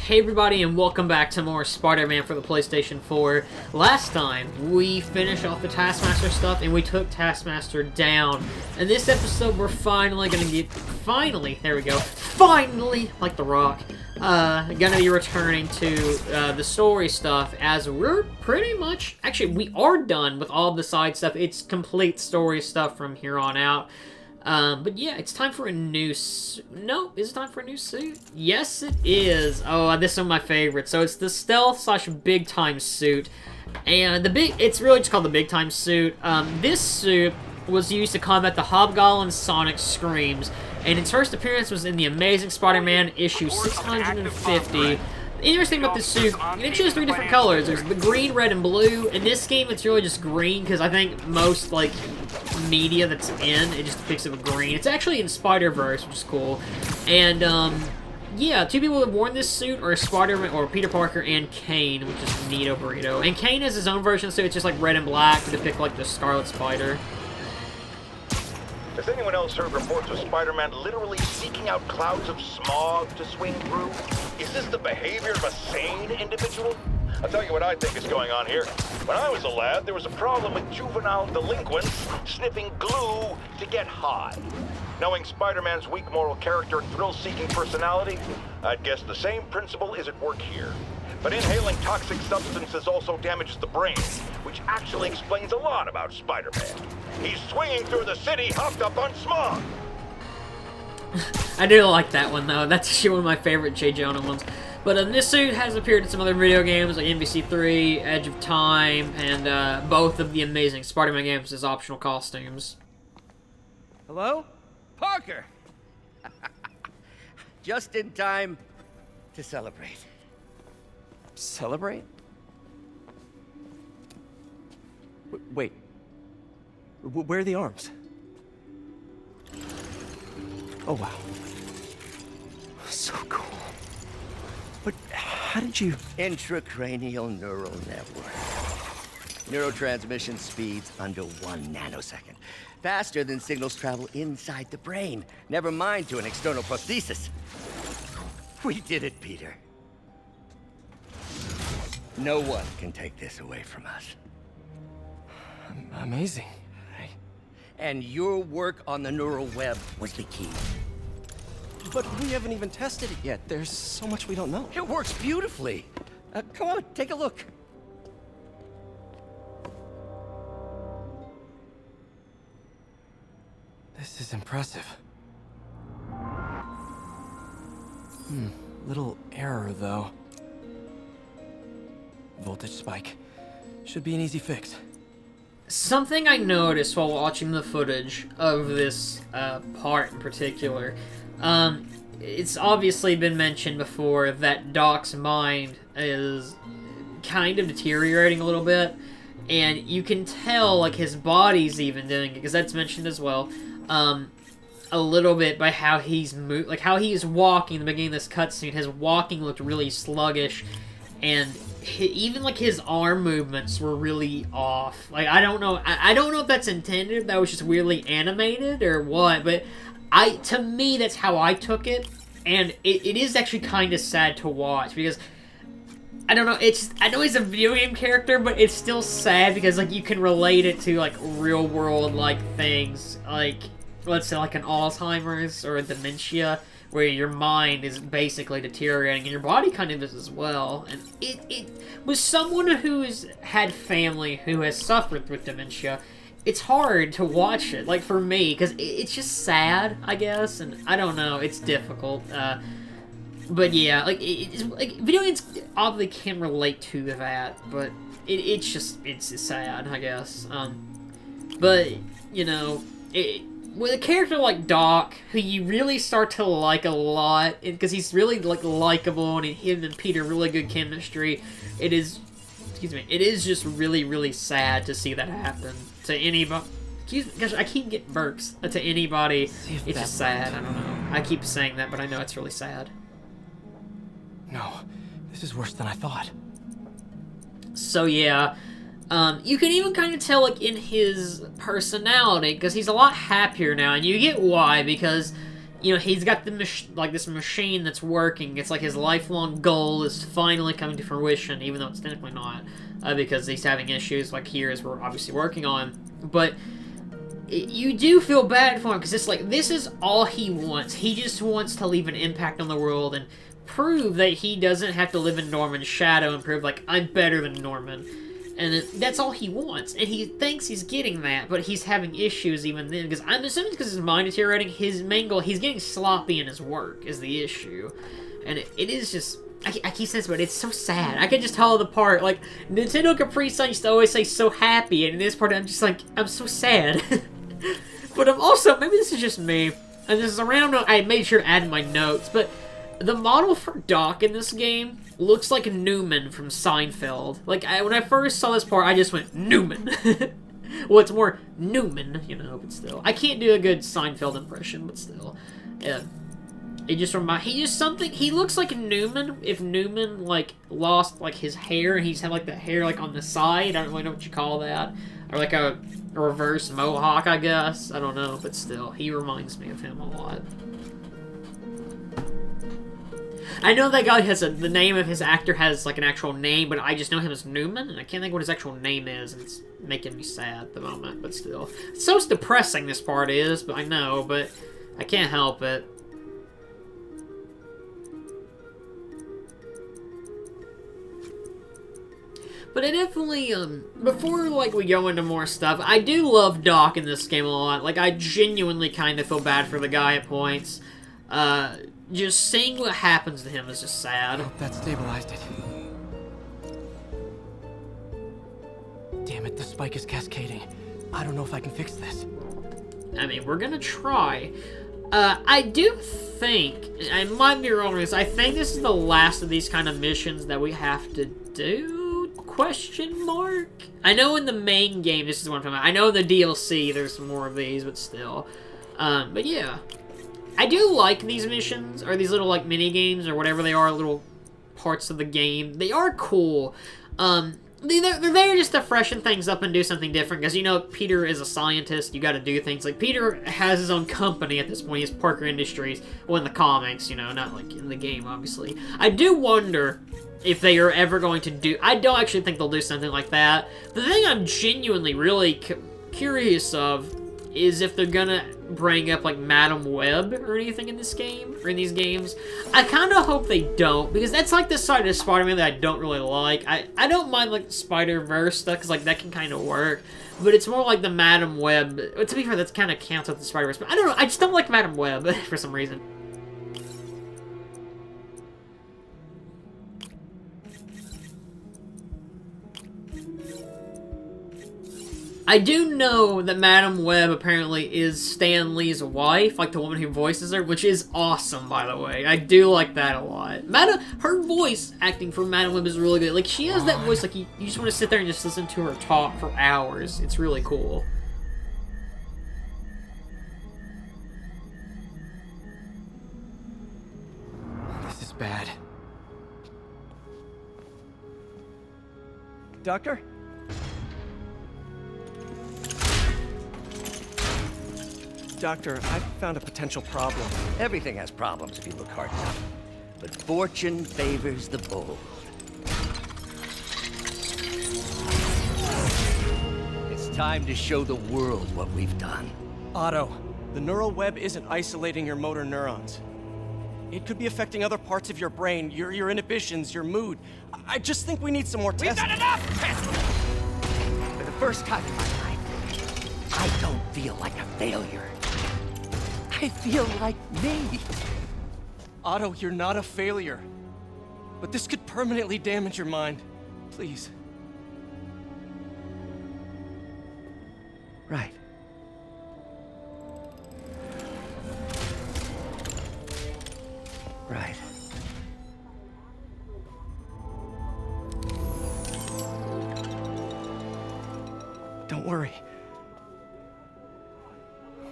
Hey everybody, and welcome back to more Spider-Man for the PlayStation 4. Last time, we finished off the Taskmaster stuff, and we took Taskmaster down. In this episode, we're finally gonna get... there we go. Finally! Like The Rock. Gonna be returning to the story stuff, as we're pretty much... Actually, we are done with all the side stuff. It's complete story stuff from here on out. But yeah, it's time for a new No, is it time for a new suit? Yes, it is. Oh, this is one of my favorites. So it's the stealth slash big time suit. And it's really just called the big time suit. This suit was used to combat the Hobgoblin Sonic Screams. And its first appearance was in the Amazing Spider-Man issue 650. The interesting about this suit, it shows 3 different colors. There's the green, red, and blue. In this game, it's really just green, because I think most, like, media that's it just depicts it with green. It's actually in Spider-Verse, which is cool. And, yeah, 2 people who have worn this suit are Spider-Man, or Peter Parker, and Kane, which is Neato Burrito. And Kane has his own version, so it's just, like, red and black to depict, like, the Scarlet Spider. Has anyone else heard reports of Spider-Man literally seeking out clouds of smog to swing through? Is this the behavior of a sane individual? I'll tell you what I think is going on here. When I was a lad, there was a problem with juvenile delinquents sniffing glue to get high. Knowing Spider-Man's weak moral character and thrill-seeking personality, I'd guess the same principle is at work here. But inhaling toxic substances also damages the brain, which actually explains a lot about Spider-Man. He's swinging through the city hopped up on smog. I do like that one, though. That's actually one of my favorite J. Jonah ones. But this suit has appeared in some other video games, like MVC3, Edge of Time, and both of the Amazing Spider-Man games as optional costumes. Hello? Parker! Just in time to celebrate. Celebrate? Wait. Where are the arms? Oh, wow. So cool. But how did you... Intracranial neural network. Neurotransmission speeds under 1 nanosecond. Faster than signals travel inside the brain. Never mind to an external prosthesis. We did it, Peter. No one can take this away from us. Amazing. And your work on the neural web was the key. But we haven't even tested it yet. There's so much we don't know. It works beautifully. Come on, take a look. This is impressive. Little error, though. Voltage spike. Should be an easy fix. Something I noticed while watching the footage of this part in particular, it's obviously been mentioned before that Doc's mind is kind of deteriorating a little bit, and you can tell, like, his body's even doing it, because that's mentioned as well, a little bit by how he's how he's walking in the beginning of this cutscene. His walking looked really sluggish, and even, like, his arm movements were really off. Like, I don't know if that's intended, that was just weirdly animated, or what, but to me, that's how I took it, and it is actually kind of sad to watch, because, I don't know, I know he's a video game character, but it's still sad, because, like, you can relate it to, like, real-world, like, things, like, let's say, like, an Alzheimer's, or a dementia, where your mind is basically deteriorating, and your body kind of is as well. And it was someone who's had family who has suffered with dementia. It's hard to watch it, like, for me, because it's just sad, I guess, and I don't know, it's difficult. But yeah, like, video games obviously can relate to that, but it's sad, I guess. But, you know, with a character like Doc, who you really start to like a lot, because he's really, like, likable, and him and Peter really good chemistry, it is just really, really sad to see that happen to anybody. Gosh, I keep getting burps. To anybody, it's just sad. I don't know. I keep saying that, but I know it's really sad. No, this is worse than I thought. So yeah, you can even kind of tell, like, in his personality, because he's a lot happier now, and you get why, because you know, he's got the like this machine that's working. It's like his lifelong goal is finally coming to fruition, even though it's technically not, because he's having issues like here as we're obviously working on. But you do feel bad for him because it's like this is all he wants. He just wants to leave an impact on the world and prove that he doesn't have to live in Norman's shadow and prove like I'm better than Norman. And that's all he wants, and he thinks he's getting that, but he's having issues even then, because I'm assuming because his mind is deteriorating, his mangle, he's getting sloppy in his work is the issue. And it is just, I keep saying this, but it's so sad. I can just tell the part, like, Nintendo Capri Sun used to always say so happy, and in this part I'm just like, I'm so sad. But I'm also, maybe this is just me, and this is around, I made sure to add in my notes, but the model for Doc in this game looks like Newman from Seinfeld. Like, when I first saw this part, I just went, Newman. Well, it's more Newman, you know, but still. I can't do a good Seinfeld impression, but still. Yeah. It just he looks like Newman, if Newman, like, lost, like, his hair, and he's had, like, the hair, like, on the side. I don't really know what you call that. Or, like, a reverse mohawk, I guess. I don't know, but still. He reminds me of him a lot. I know that guy has the name of his actor has like an actual name, but I just know him as Newman, and I can't think what his actual name is, and it's making me sad at the moment, but still. It's so depressing this part is, but I know, but I can't help it. But I definitely, before, like, we go into more stuff, I do love Doc in this game a lot. Like, I genuinely kind of feel bad for the guy at points. Just seeing what happens to him is just sad. I hope that stabilized it. Damn it, the spike is cascading. I don't know if I can fix this. I mean, we're gonna try. I do think, I might be wrong on this, I think this is the last of these kind of missions that we have to do? Question mark? I know in the main game, this is what I'm talking about. I know in the DLC there's some more of these, but still. But yeah. I do like these missions, or these little, like, mini-games, or whatever they are, little parts of the game. They are cool. They're there just to freshen things up and do something different, because, you know, Peter is a scientist, you gotta do things. Like, Peter has his own company at this point, he's Parker Industries, well, in the comics, you know, not, like, in the game, obviously. I do wonder if they are ever going to do... I don't actually think they'll do something like that. The thing I'm genuinely really curious of is if they're gonna bring up, like, Madam Web or anything in this game, or in these games. I kind of hope they don't, because that's, like, the side of Spider-Man that I don't really like. I don't mind, like, the Spider-Verse stuff, because, like, that can kind of work, but it's more like the Madam Web. To be fair, that's kind of counts with the Spider-Verse, but I don't know, I just don't like Madam Web, for some reason. I do know that Madam Web apparently is Stan Lee's wife, like the woman who voices her, which is awesome, by the way. I do like that a lot. Her voice acting for Madam Web is really good. Like, she has that voice, like, you just want to sit there and just listen to her talk for hours. It's really cool. This is bad. Doctor? Doctor, I found a potential problem. Everything has problems if you look hard enough. But fortune favors the bold. It's time to show the world what we've done. Otto, the neural web isn't isolating your motor neurons. It could be affecting other parts of your brain, your inhibitions, your mood. I just think we need some more tests. We've done enough tests! For the first time in my life, I don't feel like a failure. I feel like me. Otto, you're not a failure. But this could permanently damage your mind. Please. Right. Right. Don't worry.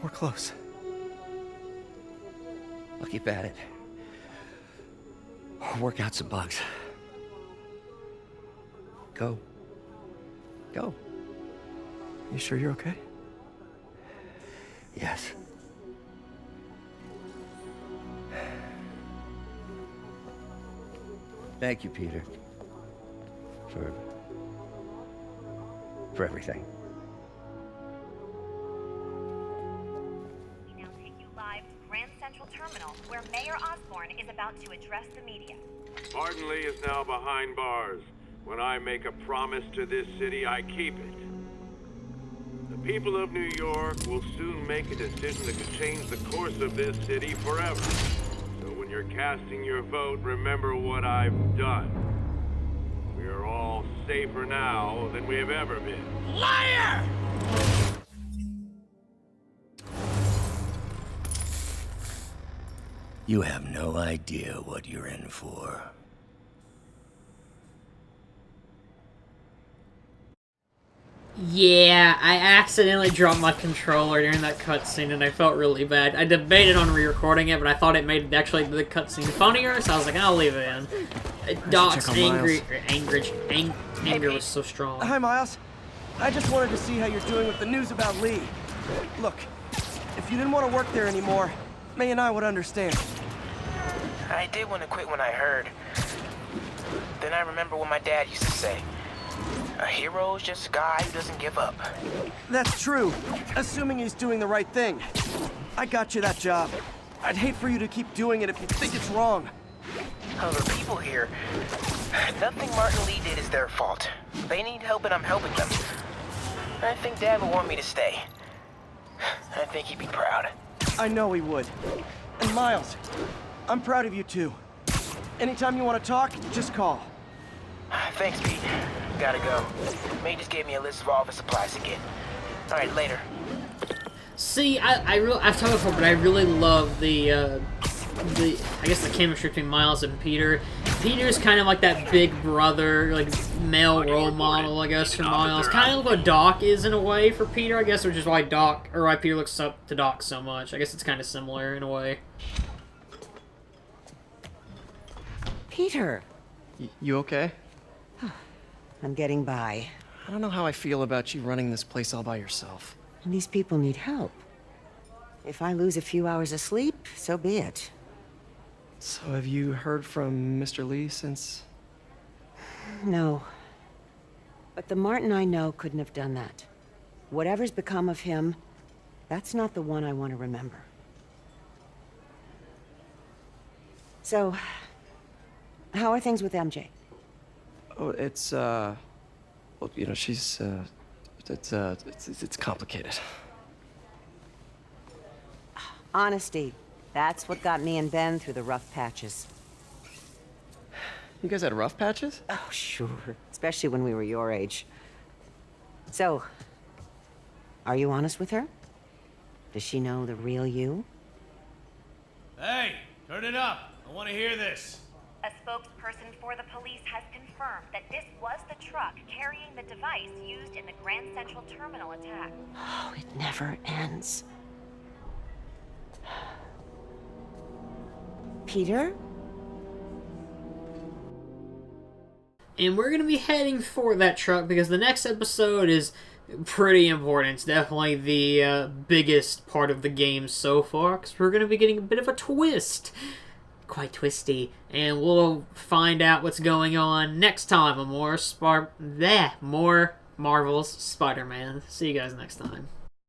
We're close. I'll keep at it. I'll work out some bugs. Go. Go. You sure you're okay? Yes. Thank you, Peter. For everything. We now take you live to Grand Central Terminal, where Mayor Osborne is about to address the media. Martin Lee is now behind bars. When I make a promise to this city, I keep it. The people of New York will soon make a decision that could change the course of this city forever. So when you're casting your vote, remember what I've done. We are all safer now than we have ever been. Liar! You have no idea what you're in for. Yeah, I accidentally dropped my controller during that cutscene, and I felt really bad. I debated on re-recording it, but I thought it made actually the cutscene funnier, so I was like, I'll leave it in. Doc's anger was so strong. Hi, Miles. I just wanted to see how you're doing with the news about Lee. Look, if you didn't want to work there anymore, May and I would understand. I did want to quit when I heard. Then I remember what my dad used to say. A hero is just a guy who doesn't give up. That's true, assuming he's doing the right thing. I got you that job. I'd hate for you to keep doing it if you think it's wrong. Oh, the people here. Nothing Martin Lee did is their fault. They need help and I'm helping them. I think Dad would want me to stay. I think he'd be proud. I know he would. And Miles, I'm proud of you too. Anytime you want to talk, just call. Thanks, Pete. Gotta go. May just gave me a list of all the supplies to get. All right, later. See, I've talked before, but I really love I guess the chemistry between Miles and Peter. Peter's kind of like that big brother, like male role model, I guess, for Miles. Kind of what Doc is in a way for Peter, I guess, which is why why Peter looks up to Doc so much. I guess it's kind of similar in a way. Peter, You okay? I'm getting by. I don't know how I feel about you running this place all by yourself. And these people need help. If I lose a few hours of sleep, so be it. So have you heard from Mr. Lee since? No. But the Martin I know couldn't have done that. Whatever's become of him, that's not the one I want to remember. So, how are things with MJ? Oh, it's, well, you know, she's, it's complicated. Honesty. That's what got me and Ben through the rough patches. You guys had rough patches? Oh, sure. Especially when we were your age. So, are you honest with her? Does she know the real you? Hey, turn it up. I want to hear this. A spokesperson for the police has confirmed that this was the truck carrying the device used in the Grand Central Terminal attack. Oh, it never ends. Peter? And we're going to be heading for that truck because the next episode is pretty important. It's definitely the biggest part of the game so far because we're going to be getting a bit of a twist. Quite twisty. And we'll find out what's going on next time on more Marvel's Spider-Man. See you guys next time.